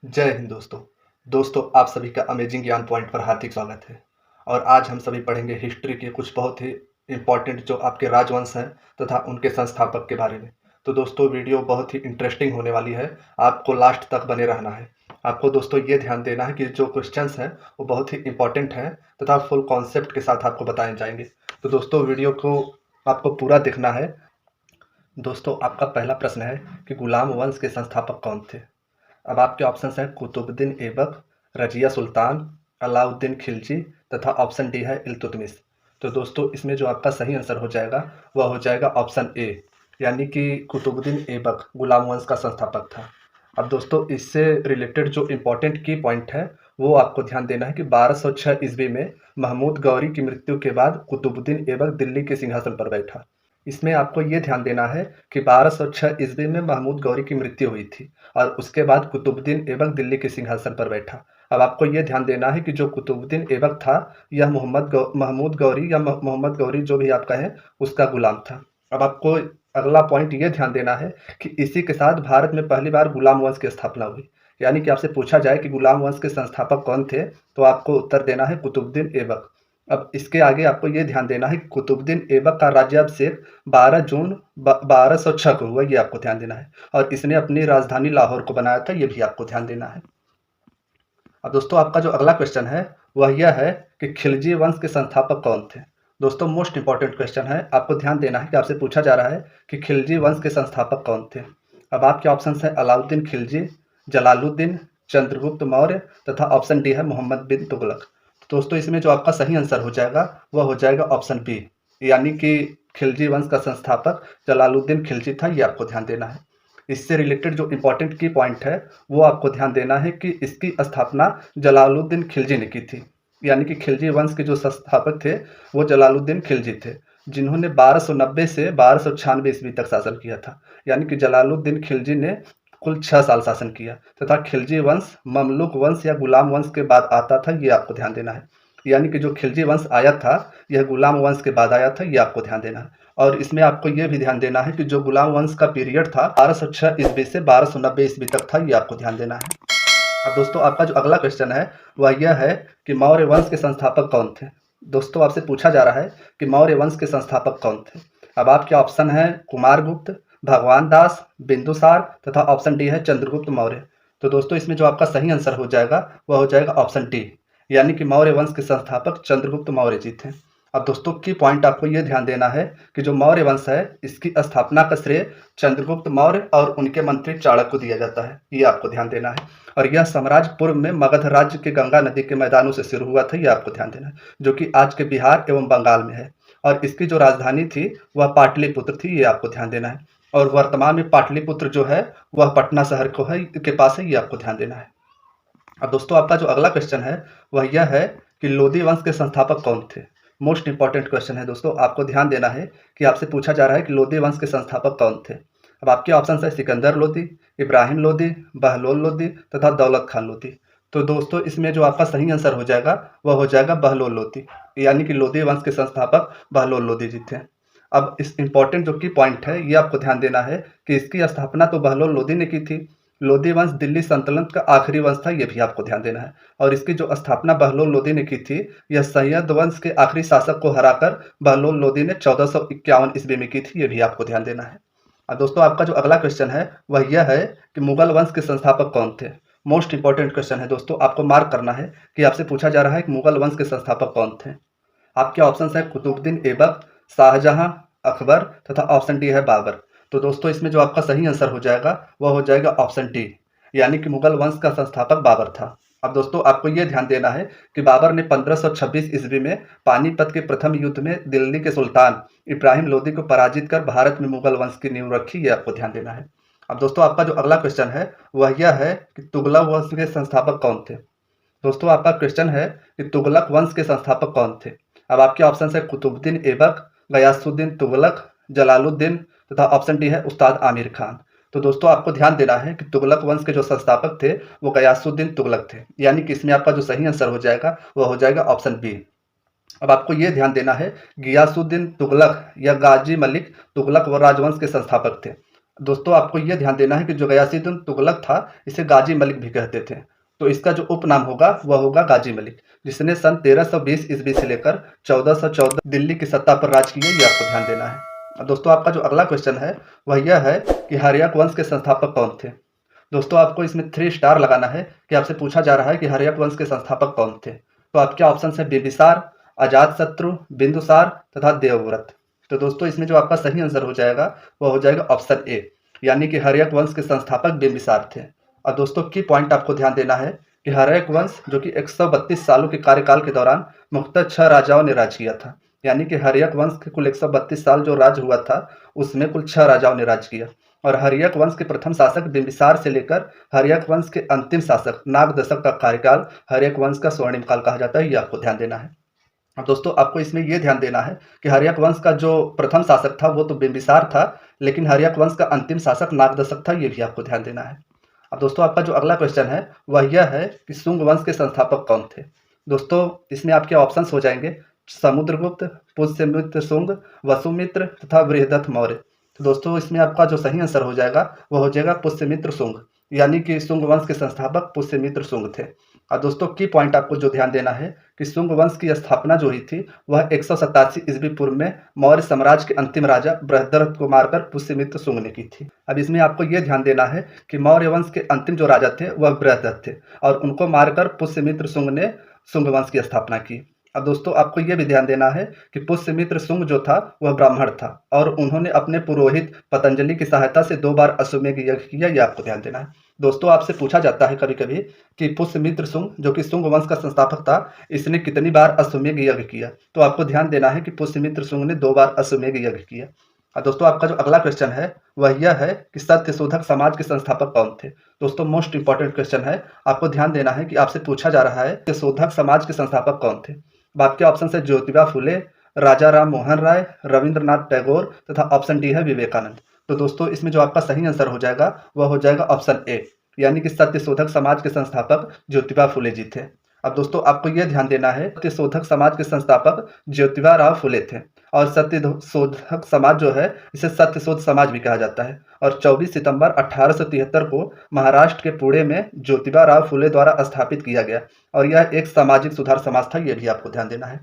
जय हिंद दोस्तों। दोस्तों, आप सभी का अमेजिंग ज्ञान पॉइंट पर हार्दिक स्वागत है। और आज हम सभी पढ़ेंगे हिस्ट्री के कुछ बहुत ही इम्पोर्टेंट जो आपके राजवंश हैं तथा उनके संस्थापक के बारे में। तो दोस्तों, वीडियो बहुत ही इंटरेस्टिंग होने वाली है, आपको लास्ट तक बने रहना है। आपको दोस्तों ये ध्यान देना है कि जो क्वेश्चंस हैं वो बहुत ही इंपॉर्टेंट हैं तथा फुल कॉन्सेप्ट के साथ आपको बताए जाएंगे। तो दोस्तों, वीडियो को आपको पूरा देखना है। दोस्तों, आपका पहला प्रश्न है कि गुलाम वंश के संस्थापक कौन थे। अब आपके ऑप्शन हैं कुतुबुद्दीन ऐबक, रजिया सुल्तान, अलाउद्दीन खिलजी तथा ऑप्शन डी है इल्तुतमिश। तो दोस्तों, इसमें जो आपका सही आंसर हो जाएगा वह हो जाएगा ऑप्शन ए, यानी कि कुतुबुद्दीन ऐबक गुलाम वंश का संस्थापक था। अब दोस्तों, इससे रिलेटेड जो इम्पोर्टेंट की पॉइंट है वो आपको ध्यान देना है कि 1206 ईस्वी में महमूद गौरी की मृत्यु के बाद कुतुबुद्दीन ऐबक दिल्ली के सिंहासन पर बैठा। इसमें आपको ये ध्यान देना है कि 1206 ईस्वी में महमूद गौरी की मृत्यु हुई थी और उसके बाद कुतुबुद्दीन ऐबक दिल्ली के सिंहासन पर बैठा। अब आपको ये ध्यान देना है कि जो कुतुबुद्दीन ऐबक था यह महमूद गौरी या मोहम्मद गौरी जो भी आपका है उसका गुलाम था। अब आपको अगला पॉइंट ये ध्यान देना है कि इसी के साथ भारत में पहली बार गुलाम वंश की स्थापना हुई। यानी कि आपसे पूछा जाए कि गुलाम वंश के संस्थापक कौन थे, तो आपको उत्तर देना है कुतुबुद्दीन ऐबक। अब इसके आगे आपको ये ध्यान देना है कि कुतुबुद्दीन ऐबक का राज्याभिषेक 12 जून 1206 को हुआ, ये आपको ध्यान देना है। और इसने अपनी राजधानी लाहौर को बनाया था, ये भी आपको ध्यान देना है। अब दोस्तों, आपका जो अगला क्वेश्चन है वह यह है कि खिलजी वंश के संस्थापक कौन थे। दोस्तों, मोस्ट इंपॉर्टेंट क्वेश्चन है, आपको ध्यान देना है कि आपसे पूछा जा रहा है कि खिलजी वंश के संस्थापक कौन थे। अब आपके ऑप्शन हैं अलाउद्दीन खिलजी, जलालुद्दीन, चंद्रगुप्त मौर्य तथा ऑप्शन डी है मोहम्मद बिन तुगलक। तो दोस्तों, इसमें जो आपका सही आंसर हो जाएगा वह हो जाएगा ऑप्शन बी, यानी कि खिलजी वंश का संस्थापक जलालुद्दीन खिलजी था, ये आपको ध्यान देना है। इससे रिलेटेड जो इंपॉर्टेंट की पॉइंट है वो आपको ध्यान देना है कि इसकी स्थापना जलालुद्दीन खिलजी ने की थी। यानी कि खिलजी वंश के जो संस्थापक थे वो जलालुद्दीन खिलजी थे, जिन्होंने 1290 से 1296 ईस्वी तक शासन किया था। यानी कि जलालुद्दीन खिलजी ने कुल 6 साल शासन किया तथा खिलजी वंश ममलूक वंश या गुलाम वंश के बाद आता था, ये आपको ध्यान देना है। यानी कि जो खिलजी वंश आया था यह गुलाम वंश के बाद आया था, ये आपको ध्यान देना है। और इसमें आपको ये भी ध्यान देना है कि जो गुलाम वंश का पीरियड था 1206 ईस्वी से 1290 ईस्वी तक था, ये आपको ध्यान देना है। अब दोस्तों, आपका जो अगला क्वेश्चन है वह यह है कि मौर्य वंश के संस्थापक कौन थे। दोस्तों, आपसे पूछा जा रहा है कि मौर्य वंश के संस्थापक कौन थे। अब आपके ऑप्शन है कुमारगुप्त, भगवान दास, बिंदुसार तथा ऑप्शन डी है चंद्रगुप्त मौर्य। तो दोस्तों, इसमें जो आपका सही आंसर हो जाएगा वह हो जाएगा ऑप्शन डी, यानी कि मौर्य वंश के संस्थापक चंद्रगुप्त मौर्य जी थे। अब दोस्तों, की पॉइंट आपको ये ध्यान देना है कि जो मौर्य वंश है इसकी स्थापना का श्रेय चंद्रगुप्त मौर्य और उनके मंत्री चाणक्य को दिया जाता है, ये आपको ध्यान देना है। और यह साम्राज्य पूर्व में मगध राज्य के गंगा नदी के मैदानों से शुरू हुआ था, ये आपको ध्यान देना है, जो कि आज के बिहार एवं बंगाल में है। और इसकी जो राजधानी थी वह पाटलिपुत्र थी, ये आपको ध्यान देना है। और वर्तमान में पाटलिपुत्र जो है वह पटना शहर को है के पास है, ये आपको ध्यान देना है। अब दोस्तों, आपका जो अगला क्वेश्चन है वह यह है कि लोदी वंश के संस्थापक कौन थे। मोस्ट इंपॉर्टेंट क्वेश्चन है दोस्तों, आपको ध्यान देना है कि आपसे पूछा जा रहा है कि लोदी वंश के संस्थापक कौन थे। अब आपके ऑप्शन है सिकंदर लोदी, इब्राहिम लोदी, बहलोल लोदी तथा दौलत खान लोदी। तो दोस्तों, इसमें जो आपका सही आंसर हो जाएगा वह हो जाएगा बहलोल लोदी, यानी कि लोदी वंश के संस्थापक बहलोल लोदी जी थे। अब इस इंपॉर्टेंट जो की पॉइंट है ये आपको ध्यान देना है कि इसकी स्थापना तो बहलोल लोदी ने की थी। लोदी वंश दिल्ली सल्तनत का आखिरी वंश था, ये भी आपको ध्यान देना है। और इसकी जो स्थापना बहलोल लोदी ने की थी यह सैयद वंश के आखिरी शासक को हराकर बहलोल लोदी ने 1451 ईस्वी में की थी, ये भी आपको ध्यान देना है। और दोस्तों, आपका जो अगला क्वेश्चन है वह यह है कि मुगल वंश के संस्थापक कौन थे। मोस्ट इंपॉर्टेंट क्वेश्चन है दोस्तों, आपको मार्क करना है कि आपसे पूछा जा रहा है कि मुगल वंश के संस्थापक कौन थे। आपके ऑप्शन है कुतुबुद्दीन ऐबक, शाहजहां, अकबर तथा ऑप्शन डी है बाबर। तो दोस्तों, इसमें जो आपका सही आंसर हो जाएगा वह हो जाएगा ऑप्शन डी, यानी कि मुगल वंश का संस्थापक बाबर था। अब दोस्तों, आपको यह ध्यान देना है कि बाबर ने 1526 ईस्वी में पानीपत के प्रथम युद्ध में दिल्ली के सुल्तान इब्राहिम लोदी को पराजित कर भारत में मुगल वंश की नींव रखी, ये आपको ध्यान देना है। अब दोस्तों, आपका जो अगला क्वेश्चन है वह यह है कि तुगलक वंश के संस्थापक कौन थे। दोस्तों, आपका क्वेश्चन है कि तुगलक वंश के संस्थापक कौन थे। अब आपके ऑप्शन है कुतुबुद्दीन ऐबक, गयासुद्दीन तुगलक, जलालुद्दीन तथा ऑप्शन डी है उस्ताद आमिर खान। तो दोस्तों, आपको ध्यान देना है कि तुगलक वंश के जो संस्थापक थे वो गयासुद्दीन तुगलक थे, यानी कि इसमें आपका जो सही आंसर हो जाएगा वह हो जाएगा ऑप्शन बी। अब आपको ये ध्यान देना है गियासुद्दीन तुगलक या गाजी मलिक तुगलक व राजवंश के संस्थापक थे। दोस्तों आपको ये ध्यान देना है कि जो गयासुद्दीन तुगलक था, इसे गाजी मलिक भी कहते थे। तो इसका जो उपनाम होगा वह होगा गाजी मलिक, जिसने सन 1320 ईस्वी से लेकर 1414 दिल्ली की सत्ता पर राज किया, ये आपको ध्यान देना है। दोस्तों आपका जो अगला क्वेश्चन है वह यह है कि हर्यक वंश के संस्थापक कौन थे। दोस्तों आपको इसमें 3 स्टार लगाना है कि आपसे पूछा जा रहा है कि हर्यक वंश के संस्थापक कौन थे। तो आपके ऑप्शन है बिंबिसार, अजातशत्रु, बिंदुसार तथा देवव्रत। तो दोस्तों इसमें जो आपका सही आंसर हो जाएगा वह हो जाएगा ऑप्शन ए, यानी कि हर्यक वंश के संस्थापक बिंबिसार थे। और दोस्तों की पॉइंट आपको ध्यान देना है कि हर्यक वंश जो कि 132 सालों के कार्यकाल के दौरान मुख्यतः 6 राजाओं ने राज किया था। यानी कि हर्यक वंश के कुल 132 साल जो राज हुआ था उसमें कुल 6 राजाओं ने राज किया। और हर्यक वंश के प्रथम शासक बिंबिसार से लेकर हर्यक वंश के अंतिम शासक नाग दशक का कार्यकाल हर्यक वंश का स्वर्णिम काल कहा जाता है, ये आपको ध्यान देना है। अब दोस्तों आपको इसमें यह ध्यान देना है कि हर्यक वंश का जो प्रथम शासक था वो तो बिंबिसार था, लेकिन हर्यक वंश का अंतिम शासक नागदशक था, ये भी आपको ध्यान देना है। अब दोस्तों आपका जो अगला क्वेश्चन है वह यह है कि शुंग वंश के संस्थापक कौन थे। दोस्तों इसमें आपके ऑप्शंस हो जाएंगे समुद्रगुप्त, पुष्यमित्र शुंग, वसुमित्र तथा बृहदत्त मौर्य। तो दोस्तों इसमें आपका जो सही आंसर हो जाएगा वह हो जाएगा पुष्यमित्र शुंग, यानी कि शुंग वंश के संस्थापक पुष्यमित्र शुंग थे। और दोस्तों की पॉइंट आपको जो ध्यान देना है कि शुंग वंश की स्थापना जो हुई थी वह 187 ईस्वी पूर्व में मौर्य साम्राज्य के अंतिम राजा बृहद्रथ को मारकर पुष्यमित्र शुंग ने की थी। अब इसमें आपको यह ध्यान देना है कि मौर्य वंश के अंतिम जो राजा थे वह बृहद्रथ थे और उनको मारकर पुष्यमित्र शुंग ने शुंग वंश की स्थापना की। अब दोस्तों आपको यह भी ध्यान देना है कि पुष्यमित्र शुंग जो था वह ब्राह्मण था और उन्होंने अपने पुरोहित पतंजलि की सहायता से 2 बार अश्वमेध यज्ञ किया, यह आपको ध्यान देना है। दोस्तों आपसे पूछा जाता है कभी कभी कि पुष्यमित्र शुंग जो कि शुंग वंश का संस्थापक था, इसने कितनी बार अश्वमेध यज्ञ किया। तो आपको ध्यान देना है कि पुष्यमित्र शुंग ने 2 बार अश्वमेध यज्ञ किया। और दोस्तों आपका जो अगला क्वेश्चन है वह यह है कि सत्यशोधक समाज के संस्थापक कौन थे। दोस्तों मोस्ट इंपॉर्टेंट क्वेश्चन है, आपको ध्यान देना है कि आपसे पूछा जा रहा है सत्यशोधक समाज के संस्थापक कौन थे। अब आपके ऑप्शन है ज्योतिबा फुले, राजा राम मोहन राय, रविंद्रनाथ टैगोर तथा ऑप्शन डी है विवेकानंद। तो दोस्तों इसमें जो आपका सही आंसर हो जाएगा वह हो जाएगा ऑप्शन ए, यानी कि सत्यशोधक समाज के संस्थापक ज्योतिबा फुले जी थे। अब दोस्तों आपको यह ध्यान देना है सत्यशोधक समाज के संस्थापक ज्योतिबा राव फुले थे और सत्यशोधक समाज जो है इसे सत्यशोध समाज भी कहा जाता है। और 24 सितंबर 1873 को महाराष्ट्र के पुणे में ज्योतिबा राव फुले द्वारा स्थापित किया गया और यह एक सामाजिक सुधार समाज था, यह भी आपको ध्यान देना है।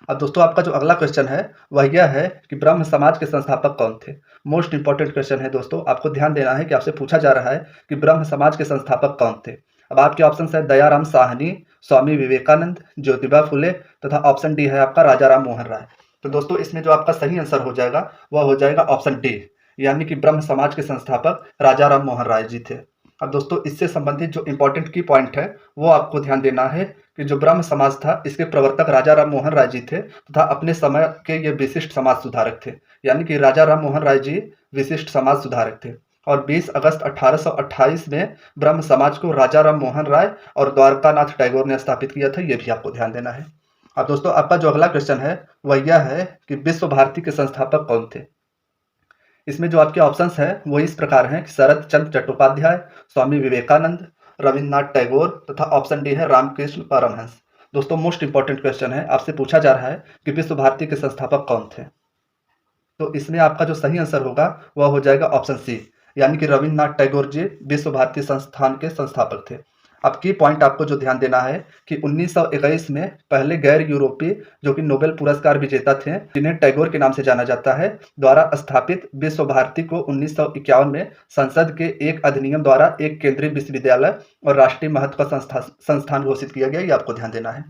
अब दोस्तों आपका जो अगला क्वेश्चन है वह यह है कि ब्रह्म समाज के संस्थापक कौन थे। मोस्ट इंपॉर्टेंट क्वेश्चन है दोस्तों, आपको ध्यान देना है कि आपसे पूछा जा रहा है कि ब्रह्म समाज के संस्थापक कौन थे। अब आपके ऑप्शन है दयाराम साहनी, स्वामी विवेकानंद, ज्योतिबा फुले तथा ऑप्शन डी है आपका राजा राम मोहन राय। तो दोस्तों इसमें जो आपका सही आंसर हो जाएगा वह हो जाएगा ऑप्शन डी, यानी कि ब्रह्म समाज के संस्थापक राजा राम मोहन राय जी थे। अब दोस्तों इससे संबंधित जो इंपॉर्टेंट की पॉइंट है वो आपको ध्यान देना है कि जो ब्रह्म समाज था इसके प्रवर्तक राजा राम मोहन राय जी थे तथा अपने समय के ये विशिष्ट समाज सुधारक थे, यानी कि राजा राम मोहन राय जी विशिष्ट समाज सुधारक थे। और 20 अगस्त 1828 में ब्रह्म समाज को राजा राम मोहन राय और द्वारकानाथ टैगोर ने स्थापित किया था, यह भी आपको ध्यान देना है। अब दोस्तों आपका जो अगला क्वेश्चन है वह यह है कि विश्व भारती के संस्थापक कौन थे। इसमें जो आपके ऑप्शंस हैं वो इस प्रकार हैं कि शरद चंद्र चट्टोपाध्याय, स्वामी विवेकानंद, रविन्द्रनाथ टैगोर तथा ऑप्शन डी है रामकृष्ण परमहंस। दोस्तों मोस्ट इंपॉर्टेंट क्वेश्चन है, आपसे पूछा जा रहा है कि विश्व भारती के संस्थापक कौन थे। तो इसमें आपका जो सही आंसर होगा वह हो जाएगा ऑप्शन सी, यानी कि रविन्द्रनाथ टैगोर जी विश्व भारती संस्थान के संस्थापक थे। अब की पॉइंट आपको जो ध्यान देना है कि 1921 में पहले गैर यूरोपीय जो कि नोबेल पुरस्कार विजेता थे जिन्हें टैगोर के नाम से जाना जाता है द्वारा स्थापित विश्व भारती को 1951 में संसद के एक अधिनियम द्वारा एक केंद्रीय विश्वविद्यालय और राष्ट्रीय महत्व का संस्थान घोषित किया गया, ये आपको ध्यान देना है।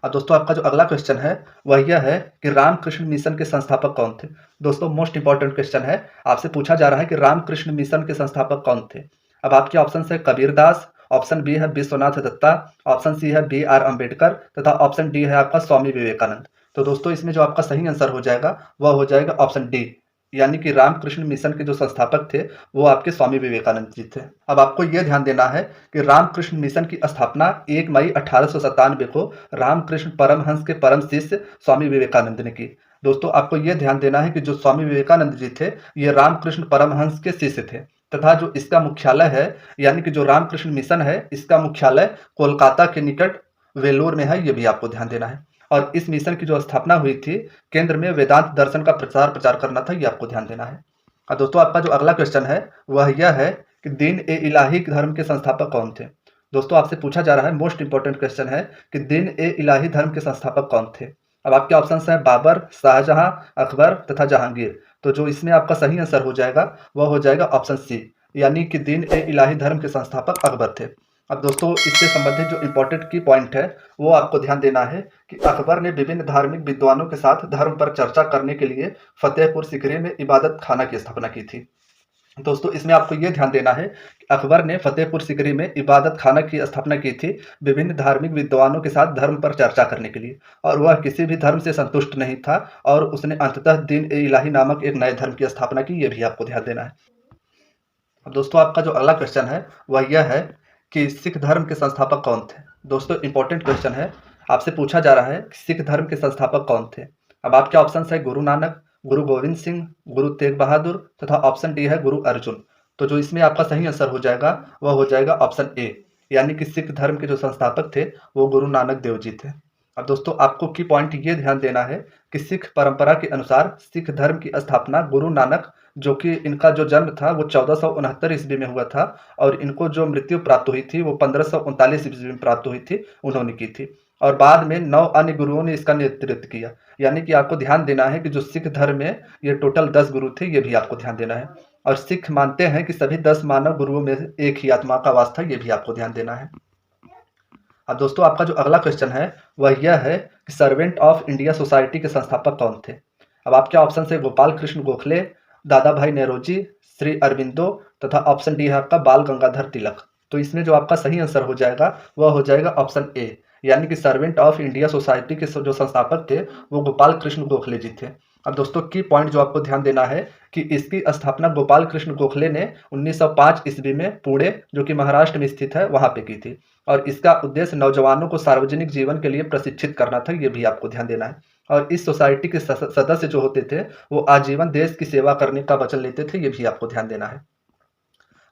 अब दोस्तों आपका जो अगला क्वेश्चन है वह यह है कि रामकृष्ण मिशन के संस्थापक कौन थे। दोस्तों मोस्ट इंपॉर्टेंट क्वेश्चन है, आपसे पूछा जा रहा है कि रामकृष्ण मिशन के संस्थापक कौन थे। अब आपके ऑप्शन है कबीरदास, ऑप्शन बी है विश्वनाथ दत्ता, ऑप्शन सी है बी आर अम्बेडकर तथा ऑप्शन डी है आपका स्वामी विवेकानंद। तो दोस्तों इसमें जो आपका सही आंसर हो जाएगा वह हो जाएगा ऑप्शन डी, यानी कि रामकृष्ण मिशन के जो संस्थापक थे वो आपके स्वामी विवेकानंद जी थे। अब आपको यह ध्यान देना है कि रामकृष्ण मिशन की स्थापना 1 मई 1897 को रामकृष्ण परमहंस के परम शिष्य स्वामी विवेकानंद ने की। दोस्तों आपको यह ध्यान देना है कि जो स्वामी विवेकानंद जी थे ये रामकृष्ण परमहंस के शिष्य थे तथा जो इसका मुख्यालय है यानी कि जो रामकृष्ण मिशन है इसका मुख्यालय कोलकाता के निकट वेलोर में है, ये भी आपको ध्यान देना है। और इस मिशन की जो स्थापना हुई थी केंद्र में वेदांत दर्शन का प्रचार करना था, ये आपको ध्यान देना है। दोस्तों आपका जो अगला क्वेश्चन है वह यह है कि दीन ए इलाही धर्म के संस्थापक कौन थे। दोस्तों आपसे पूछा जा रहा है, मोस्ट इंपॉर्टेंट क्वेश्चन है कि दीन ए इलाही धर्म के संस्थापक कौन थे। अब आपके ऑप्शन हैं बाबर, शाहजहां, अकबर तथा जहांगीर। तो जो इसमें आपका सही आंसर हो जाएगा वह हो जाएगा ऑप्शन सी, यानी कि दीन ए इलाही धर्म के संस्थापक अकबर थे। अब दोस्तों इससे संबंधित जो इम्पोर्टेंट की पॉइंट है वो आपको ध्यान देना है कि अकबर ने विभिन्न धार्मिक विद्वानों के साथ धर्म पर चर्चा करने के लिए फतेहपुर सीकरी में इबादत खाना की स्थापना की थी। दोस्तों इसमें आपको ये ध्यान देना है कि अकबर ने फतेहपुर सीकरी में इबादत खाना की स्थापना की थी विभिन्न धार्मिक विद्वानों के साथ धर्म पर चर्चा करने के लिए, और वह किसी भी धर्म से संतुष्ट नहीं था और उसने अंततः दीन ए इलाही नामक एक नए धर्म की स्थापना की। ये भी आपको ध्यान देना है। अब दोस्तों आपका जो अगला क्वेश्चन है वह यह है कि सिख धर्म के संस्थापक कौन थे। दोस्तों इंपॉर्टेंट क्वेश्चन है, आपसे पूछा जा रहा है कि सिख धर्म के संस्थापक कौन थे। अब आपके ऑप्शन है गुरु नानक, गुरु गोविंद सिंह, गुरु तेग बहादुर तथा ऑप्शन डी है गुरु अर्जुन। तो जो इसमें आपका सही आंसर हो जाएगा वह हो जाएगा ऑप्शन ए, यानी कि सिख धर्म के जो संस्थापक थे वो गुरु नानक देव जी थे। अब दोस्तों आपको की पॉइंट ये ध्यान देना है कि सिख परंपरा के अनुसार सिख धर्म की स्थापना गुरु नानक, जो कि इनका जो जन्म था वो 1469 ईस्वी में हुआ था और इनको जो मृत्यु प्राप्त हुई थी वो 1539 ईस्वी में प्राप्त हुई थी, उन्होंने की थी। और बाद में 9 अन्य गुरुओं ने इसका नेतृत्व किया। यानी कि आपको ध्यान देना है कि जो सिख धर्म में ये टोटल 10 गुरु थे, ये भी आपको ध्यान देना है। और सिख मानते हैं कि सभी 10 मानव गुरुओं में एक ही आत्मा का वास था, ये भी आपको ध्यान देना है। अब दोस्तों आपका जो अगला क्वेश्चन है वह यह है कि सर्वेंट ऑफ इंडिया सोसाइटी के संस्थापक कौन थे। अब आपके ऑप्शन है गोपाल कृष्ण गोखले, दादा भाई नेरोजी, श्री अरविंदो तथा ऑप्शन डी है आपका बाल गंगाधर तिलक। तो इसमें जो आपका सही आंसर हो जाएगा वह हो जाएगा ऑप्शन ए, यानी कि सर्वेंट ऑफ इंडिया सोसाइटी के जो संस्थापक थे वो गोपाल कृष्ण गोखले जी थे। अब दोस्तों की पॉइंट जो आपको ध्यान देना है कि इसकी स्थापना गोपाल कृष्ण गोखले ने 1905 ईस्वी में पुणे, जो कि महाराष्ट्र में स्थित है, वहां पे की थी। और इसका उद्देश्य नौजवानों को सार्वजनिक जीवन के लिए प्रशिक्षित करना था, ये भी आपको ध्यान देना है। और इस सोसाइटी के सदस्य जो होते थे वो आजीवन देश की सेवा करने का वचन लेते थे, ये भी आपको ध्यान देना है।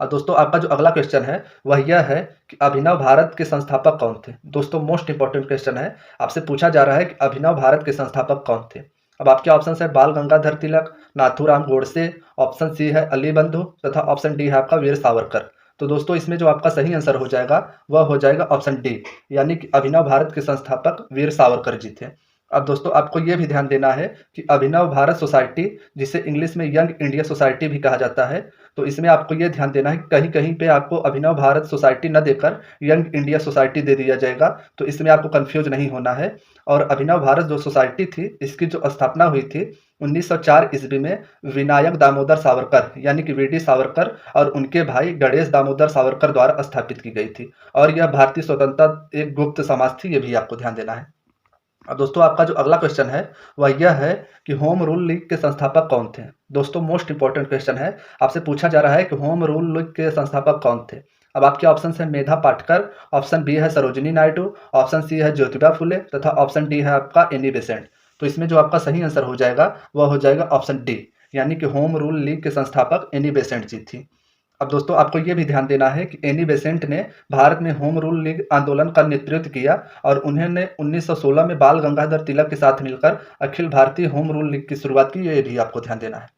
और दोस्तों आपका जो अगला क्वेश्चन है वह यह है कि अभिनव भारत के संस्थापक कौन थे। दोस्तों मोस्ट इंपॉर्टेंट क्वेश्चन है, आपसे पूछा जा रहा है कि अभिनव भारत के संस्थापक कौन थे। अब आपके ऑप्शन है बाल गंगाधर तिलक, नाथूराम गोडसे, ऑप्शन सी है अली बंधु तथा ऑप्शन डी है आपका वीर सावरकर। तो दोस्तों इसमें जो आपका सही आंसर हो जाएगा वह हो जाएगा ऑप्शन डी, यानी कि अभिनव भारत के संस्थापक वीर सावरकर जी थे। अब दोस्तों आपको यह भी ध्यान देना है कि अभिनव भारत सोसाइटी, जिसे इंग्लिश में यंग इंडिया सोसाइटी भी कहा जाता है, तो इसमें आपको यह ध्यान देना है कि कहीं कहीं पे आपको अभिनव भारत सोसाइटी न देकर यंग इंडिया सोसाइटी दे दिया जाएगा, तो इसमें आपको कंफ्यूज नहीं होना है। और अभिनव भारत जो सोसाइटी थी इसकी जो स्थापना हुई थी 1904 ईस्वी में विनायक दामोदर सावरकर, यानी कि वीडी सावरकर और उनके भाई गणेश दामोदर सावरकर द्वारा स्थापित की गई थी। और यह भारतीय स्वतंत्रता एक गुप्त समाज थी, ये भी आपको ध्यान देना है। अब दोस्तों आपका जो अगला क्वेश्चन है वह यह है कि होम रूल लीग के संस्थापक कौन थे। दोस्तों मोस्ट इंपॉर्टेंट क्वेश्चन है, आपसे पूछा जा रहा है कि होम रूल लीग के संस्थापक कौन थे। अब आपके ऑप्शन है मेधा पाटकर, ऑप्शन बी है सरोजिनी नायडू, ऑप्शन सी है ज्योतिबा फुले तथा ऑप्शन डी है आपका एनी बेसेंट। तो इसमें जो आपका सही आंसर हो जाएगा वह हो जाएगा ऑप्शन डी, यानी कि होम रूल लीग के संस्थापक एनी बेसेंट जी थी। अब दोस्तों आपको ये भी ध्यान देना है कि एनी बेसेंट ने भारत में होम रूल लीग आंदोलन का नेतृत्व किया और उन्होंने 1916 में बाल गंगाधर तिलक के साथ मिलकर Akhil Bharatiya home rule league की शुरुआत की, ये भी आपको ध्यान देना है।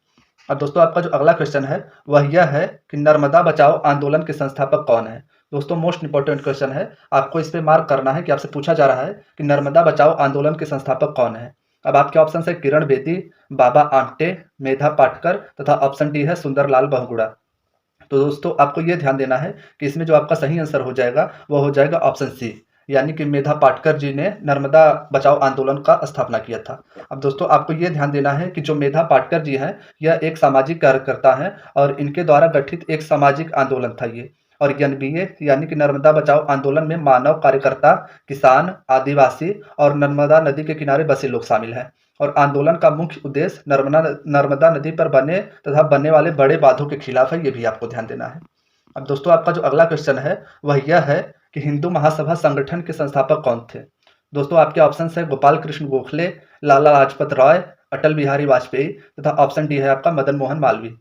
अब दोस्तों आपका जो अगला क्वेश्चन है वह यह है कि नर्मदा बचाओ आंदोलन के संस्थापक कौन है। दोस्तों मोस्ट इंपॉर्टेंट क्वेश्चन है, आपको इस पर मार्क करना है कि आपसे पूछा जा रहा है कि नर्मदा बचाओ आंदोलन के संस्थापक कौन है। अब आपके ऑप्शन है किरण बेदी, बाबा आमटे, मेधा पाटकर तथा ऑप्शन डी है सुंदरलाल बहुगुणा। तो दोस्तों आपको यह ध्यान देना है कि इसमें जो आपका सही आंसर हो जाएगा वह हो जाएगा ऑप्शन सी, यानी कि मेधा पाटकर जी ने नर्मदा बचाओ आंदोलन का स्थापना किया था। अब दोस्तों आपको यह ध्यान देना है कि जो मेधा पाटकर जी हैं यह एक सामाजिक कार्यकर्ता हैं और इनके द्वारा गठित एक सामाजिक आंदोलन था ये। और एनबीए यानी कि नर्मदा बचाओ आंदोलन में मानव कार्यकर्ता, किसान, आदिवासी और नर्मदा नदी के किनारे बसे लोग शामिल हैं। और आंदोलन का मुख्य उद्देश्य नर्मदा नदी पर बने तथा बनने वाले बड़े बांधों के खिलाफ है, ये भी आपको ध्यान देना है। अब दोस्तों आपका जो अगला क्वेश्चन है वह यह है कि हिंदू महासभा संगठन के संस्थापक कौन थे। दोस्तों आपके ऑप्शन है गोपाल कृष्ण गोखले, लाला लाजपत राय, अटल बिहारी वाजपेयी तथा ऑप्शन डी है आपका मदन मोहन मालवीय।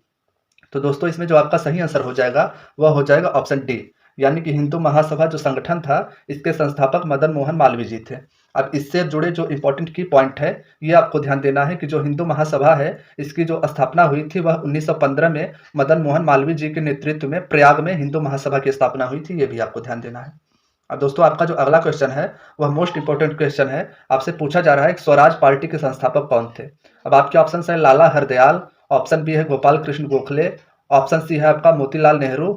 तो दोस्तों इसमें जो आपका सही आंसर हो जाएगा वह हो जाएगा ऑप्शन डी, यानी कि हिंदू महासभा जो संगठन था इसके संस्थापक मदन मोहन मालवीय जी थे। अब इससे जुड़े जो इम्पोर्टेंट की पॉइंट है, ये आपको ध्यान देना है कि जो हिंदू महासभा है, इसकी जो स्थापना हुई थी वह 1915 में मदन मोहन मालवीय जी के नेतृत्व में प्रयाग में हिंदू महासभा की स्थापना हुई थी, ये भी आपको ध्यान देना है। अब दोस्तों आपका जो अगला क्वेश्चन है वह मोस्ट इंपोर्टेंट क्वेश्चन है। आपसे पूछा जा रहा है कि स्वराज पार्टी के संस्थापक कौन थे। अब आपके ऑप्शन है लाला हरदयाल, ऑप्शन बी है गोपाल कृष्ण गोखले, ऑप्शन सी है आपका मोतीलाल नेहरू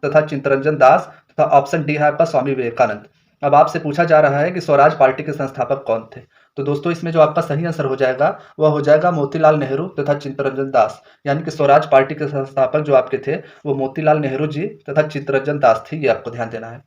तथा चित्तरंजन दास, तथा ऑप्शन डी है आपका स्वामी विवेकानंद। अब आपसे पूछा जा रहा है कि स्वराज पार्टी के संस्थापक कौन थे। तो दोस्तों इसमें जो आपका सही आंसर हो जाएगा वह हो जाएगा मोतीलाल नेहरू तथा चित्तरंजन दास, यानी कि स्वराज पार्टी के संस्थापक जो आपके थे वो मोतीलाल नेहरू जी तथा चित्तरंजन दास थे, ये आपको ध्यान देना है।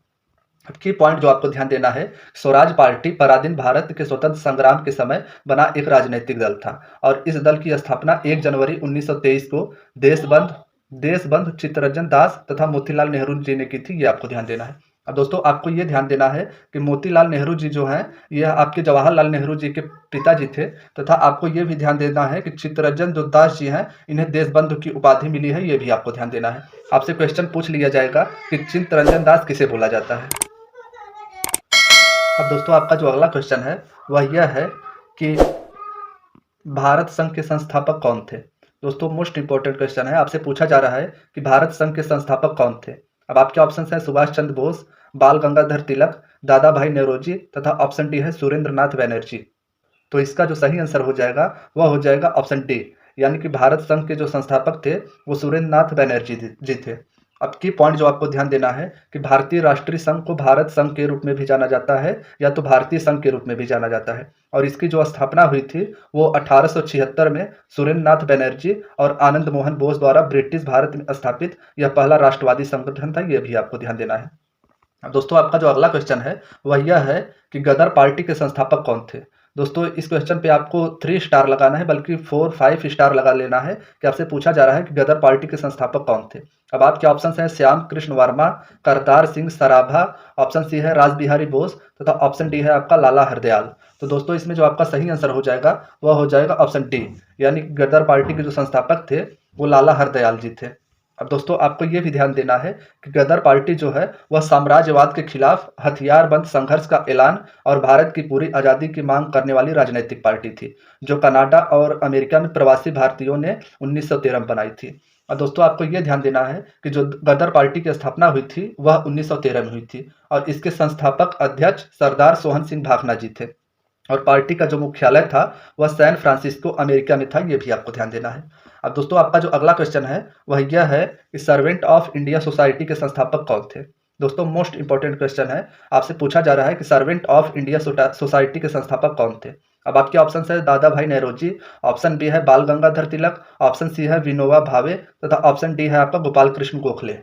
अब की पॉइंट जो आपको ध्यान देना है, स्वराज पार्टी पराधीन भारत के स्वतंत्र संग्राम के समय बना एक राजनीतिक दल था और इस दल की स्थापना 1 जनवरी 1923 को देशबंधु चित्तरंजन दास तथा मोतीलाल नेहरू जी ने की थी, ये आपको ध्यान देना है। अब दोस्तों आपको ये ध्यान देना है कि मोतीलाल नेहरू जी जो हैं यह आपके जवाहरलाल नेहरू जी के पिताजी थे, तथा आपको ये भी ध्यान देना है कि चित्तरंजन जो दास जी हैं इन्हें देशबंधु की उपाधि मिली है, ये भी आपको ध्यान देना है। आपसे क्वेश्चन पूछ लिया जाएगा कि चित्तरंजन दास किसे बोला जाता है। अब दोस्तों आपका जो अगला क्वेश्चन है वह यह है कि भारत संघ के संस्थापक कौन थे। दोस्तों मोस्ट इंपोर्टेंट क्वेश्चन है, आपसे पूछा जा रहा है कि भारत संघ के संस्थापक कौन थे। अब आपके ऑप्शन है सुभाष चंद्र बोस, बाल गंगाधर तिलक, दादा भाई नौरोजी तथा ऑप्शन डी है सुरेंद्र नाथ बनर्जी। तो इसका जो सही आंसर हो जाएगा वह हो जाएगा ऑप्शन डी, यानी कि भारत संघ के जो संस्थापक थे वो सुरेंद्र नाथ बनर्जी जी थे। अब की पॉइंट जो आपको ध्यान देना है कि भारतीय राष्ट्रीय संघ को भारत संघ के रूप में भी जाना जाता है या तो भारतीय संघ के रूप में भी जाना जाता है, और इसकी जो स्थापना हुई थी वो 1876 में सुरेंद्र नाथ बनर्जी और आनंद मोहन बोस द्वारा ब्रिटिश भारत में स्थापित यह पहला राष्ट्रवादी संगठन था, यह भी आपको ध्यान देना है। अब दोस्तों आपका जो अगला क्वेश्चन है वह यह है कि गदर पार्टी के संस्थापक कौन थे। दोस्तों इस क्वेश्चन पे आपको 3 स्टार लगाना है, बल्कि 4-5 स्टार लगा लेना है कि आपसे पूछा जा रहा है कि गदर पार्टी के संस्थापक कौन थे। अब आपके ऑप्शन है श्याम कृष्ण वर्मा, करतार सिंह सराभा, ऑप्शन सी है राज बिहारी बोस तथा ऑप्शन डी है आपका लाला हरदयाल। तो दोस्तों इसमें जो आपका सही आंसर हो जाएगा वह हो जाएगा ऑप्शन डी, यानी गदर पार्टी के जो संस्थापक थे वो लाला हरदयाल जी थे। अब दोस्तों आपको ये भी ध्यान देना है कि गदर पार्टी जो है वह साम्राज्यवाद के खिलाफ हथियारबंद संघर्ष का ऐलान और भारत की पूरी आज़ादी की मांग करने वाली राजनीतिक पार्टी थी, जो कनाडा और अमेरिका में प्रवासी भारतीयों ने 1913 में बनाई थी। और दोस्तों आपको ये ध्यान देना है कि जो गदर पार्टी की स्थापना हुई थी वह 1913 में हुई थी और इसके संस्थापक अध्यक्ष सरदार सोहन सिंह भाखना जी थे, और पार्टी का जो मुख्यालय था वह सैन फ्रांसिस्को अमेरिका में था, ये भी आपको ध्यान देना है। अब दोस्तों आपका जो अगला क्वेश्चन है वह यह है कि सर्वेंट ऑफ इंडिया सोसाइटी के संस्थापक कौन थे। दोस्तों मोस्ट इंपोर्टेंट क्वेश्चन है, आपसे पूछा जा रहा है कि सर्वेंट ऑफ इंडिया सोसाइटी के संस्थापक कौन थे। अब आपके ऑप्शन है दादा भाई नौरोजी, ऑप्शन बी है बाल गंगाधर तिलक, ऑप्शन सी है विनोबा भावे तथा ऑप्शन डी है आपका गोपाल कृष्ण गोखले।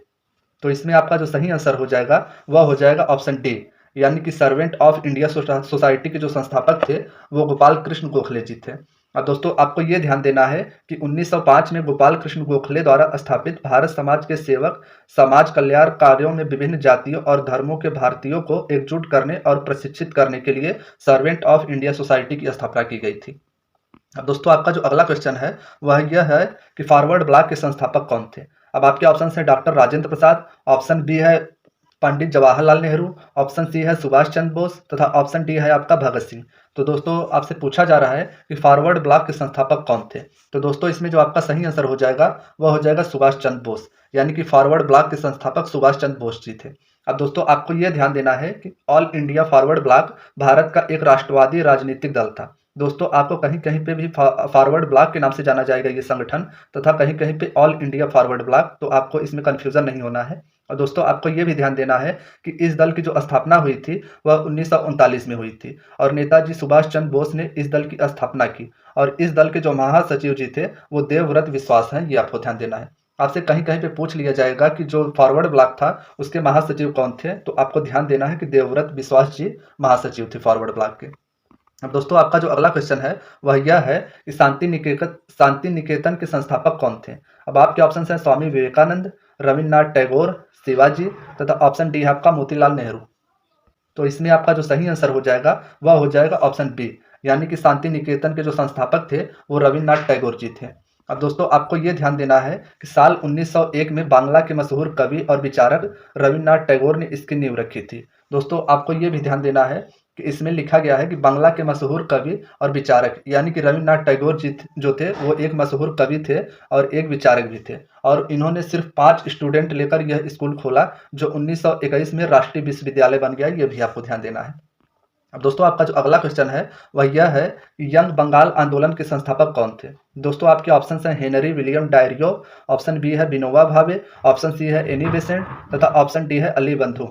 तो इसमें आपका जो सही आंसर हो जाएगा वह हो जाएगा ऑप्शन डी, यानी कि सर्वेंट ऑफ इंडिया सोसाइटी के जो संस्थापक थे वो गोपाल कृष्ण गोखले जी थे। अब दोस्तों आपको ये ध्यान देना है कि 1905 में गोपाल कृष्ण गोखले द्वारा स्थापित भारत समाज के सेवक समाज कल्याण कार्यों में विभिन्न जातियों और धर्मों के भारतीयों को एकजुट करने और प्रशिक्षित करने के लिए सर्वेंट ऑफ इंडिया सोसाइटी की स्थापना की गई थी। अब दोस्तों आपका जो अगला क्वेश्चन है वह यह है कि फॉरवर्ड ब्लॉक के संस्थापक कौन थे। अब आपके ऑप्शन है doctor Rajendra Prasad, option B है पंडित जवाहरलाल नेहरू, ऑप्शन सी है सुभाष चंद्र बोस तथा ऑप्शन डी है आपका भगत सिंह। तो दोस्तों आपसे पूछा जा रहा है कि फॉरवर्ड ब्लॉक के संस्थापक कौन थे। तो दोस्तों इसमें जो आपका सही आंसर हो जाएगा वह हो जाएगा सुभाष चंद्र बोस, यानी कि फॉरवर्ड ब्लॉक के संस्थापक सुभाष चंद्र बोस जी थे। अब दोस्तों आपको यह ध्यान देना है कि all India forward block Bharat का एक राष्ट्रवादी राजनीतिक दल था। दोस्तों आपको कहीं कहीं पे भी फॉरवर्ड ब्लॉक के नाम से जाना जाएगा ये संगठन, तथा कहीं कहीं पे ऑल इंडिया फॉरवर्ड ब्लॉक, तो आपको इसमें कंफ्यूजन नहीं होना है। और दोस्तों आपको ये भी ध्यान देना है कि इस दल की जो स्थापना हुई थी वह 1939 में हुई थी और नेताजी सुभाष चंद्र बोस ने इस दल की स्थापना की, और इस दल के जो महासचिव जी थे वो देवव्रत विश्वास हैं, ये आपको ध्यान देना है। आपसे कहीं कहीं पे पूछ लिया जाएगा कि जो फॉरवर्ड ब्लॉक था उसके महासचिव कौन थे, तो आपको ध्यान देना है कि देवव्रत विश्वास जी महासचिव थे फॉरवर्ड ब्लॉक के। अब दोस्तों आपका जो अगला क्वेश्चन है वह यह है कि शांति निकेतन के संस्थापक कौन थे। अब आपके ऑप्शन है स्वामी विवेकानंद, रविन्द्रनाथ टैगोर, शिवाजी तथा ऑप्शन डी है आपका मोतीलाल नेहरू। तो इसमें आपका जो सही आंसर हो जाएगा वह हो जाएगा ऑप्शन बी, यानी कि शांति निकेतन के जो संस्थापक थे वो रविन्द्रनाथ टैगोर जी थे। अब दोस्तों आपको ये ध्यान देना है कि साल 1901 में बांग्ला के मशहूर कवि और विचारक रविन्द्रनाथ टैगोर ने इसकी नींव रखी थी। दोस्तों आपको ये भी ध्यान देना है कि इसमें लिखा गया है कि बांग्ला के मशहूर कवि और विचारक यानी कि रविन्द्रनाथ टैगोर जी जो थे वो एक मशहूर कवि थे और एक विचारक भी थे, और इन्होंने सिर्फ 5 स्टूडेंट लेकर यह स्कूल खोला जो 1921 में राष्ट्रीय विश्वविद्यालय बन गया। ये भी आपको ध्यान देना है। अब दोस्तों आपका जो अगला क्वेश्चन है वह यह है कि यंग बंगाल आंदोलन के संस्थापक कौन थे। दोस्तों आपके ऑप्शन हैं हेनरी विलियम डायरियो, ऑप्शन बी है विनोबा भावे, ऑप्शन सी है एनी बेसेंट तथा ऑप्शन डी है अली बंधु।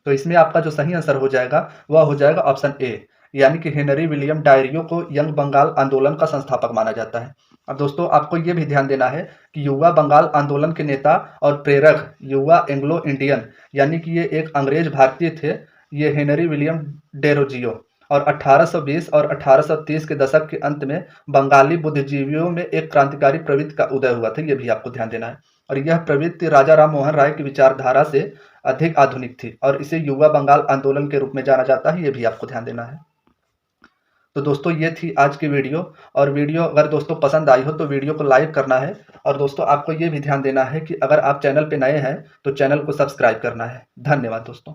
तो इसमें आपका जो सही आंसर हो जाएगा वह हो जाएगा ऑप्शन ए, यानी कि हेनरी विलियम डायरियो को यंग बंगाल आंदोलन का संस्थापक माना जाता है। अब दोस्तों आपको ये भी ध्यान देना है कि युवा बंगाल आंदोलन के नेता और प्रेरक युवा एंग्लो इंडियन यानी कि ये एक अंग्रेज भारतीय थे, ये हेनरी विलियम डेरोजियो, और 1820 और 1830 के दशक के अंत में बंगाली बुद्धिजीवियों में एक क्रांतिकारी प्रवृत्ति का उदय हुआ था। ये भी आपको ध्यान देना है, और यह प्रवृत्ति राजा राम मोहन राय की विचारधारा से अधिक आधुनिक थी और इसे युवा बंगाल आंदोलन के रूप में जाना जाता है। ये भी आपको ध्यान देना है। तो दोस्तों ये थी आज की वीडियो, और वीडियो अगर दोस्तों पसंद आई हो तो वीडियो को लाइक करना है, और दोस्तों आपको ये भी ध्यान देना है कि अगर आप चैनल पे नए हैं तो चैनल को सब्सक्राइब करना है। धन्यवाद दोस्तों।